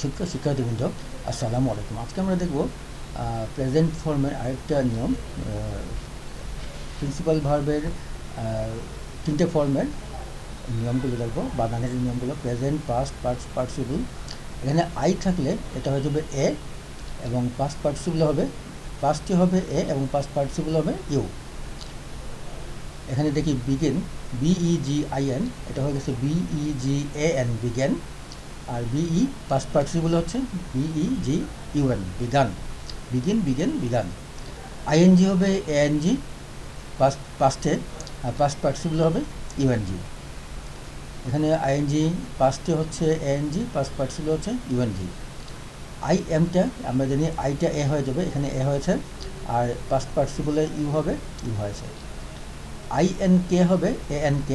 শিক্ষার্থীবৃন্দ, আসসালামু আলাইকুম। আজকে আমরা দেখব প্রেজেন্ট ফর্মের আরেকটা নিয়ম। প্রিন্সিপাল ভার্বের তিনটে ফর্মের নিয়মগুলো দেখব, বানানের নিয়মগুলো। Present, past, participle. এখানে আই থাকলে এটা হয়ে যাবে এ, এবং পাস্ট পার্টিসিপল হবে, পাস্টটি হবে এ এবং পাস্ট পার্টিসিপল হবে ইউ। এখানে দেখি বিগিন, BEGIN, এটা হয়ে গেছে BEGAN, বিজ্ঞান। আর বিই পাস্ট পার্টিসিপল হচ্ছে BEGUN, বিজ্ঞান। বিগান। আইএনজি হবে এএনজি পাস্টে, আর পাস্ট পার্টিসিপল হবে ইউএনজি। এখানে আইএনজি পাস্টে হচ্ছে এএনজি, পাস্ট পার্টিসিপল হচ্ছে ইউএনজি। আই এমটা আমরা জানি আইটা এ হয়ে যাবে, এখানে এ হয়েছে, আর পাস্ট পার্টিসিপলে ইউ হবে, ইউ হয়েছে। INK হবে ANK,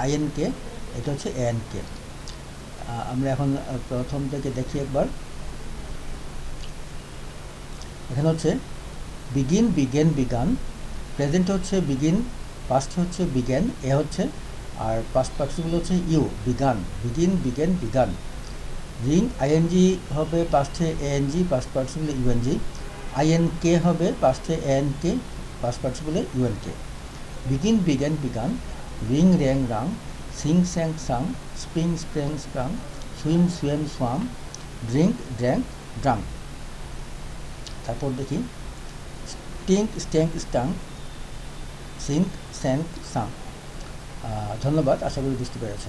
INK, এটা হচ্ছে ANK। আমরা এখন প্রথম থেকে দেখি একবার। এখানে হচ্ছে বিগিন, বিগান। প্রেজেন্ট হচ্ছে বিগিন, পাস্ট হচ্ছে বিজ্ঞান, এ হচ্ছে, আর পাস্ট পার্টিসিপল হচ্ছে U, begun. Begun. Ring, ING হবে পাস্টে এএনজি, পাস্ট পার্টিসিপলে ইউএনজি। INK হবে পাস্টে ANK, পাস্ট পার্টিসিপলে UNK. Begin, began. Ring, rang. Sing, sang. Spring, sprang. Swim, swam. Drink, drank. তারপর দেখি স্টাং। সিঙ্ক, সাং। ধন্যবাদ, আশা করি বুঝতে পেরেছ।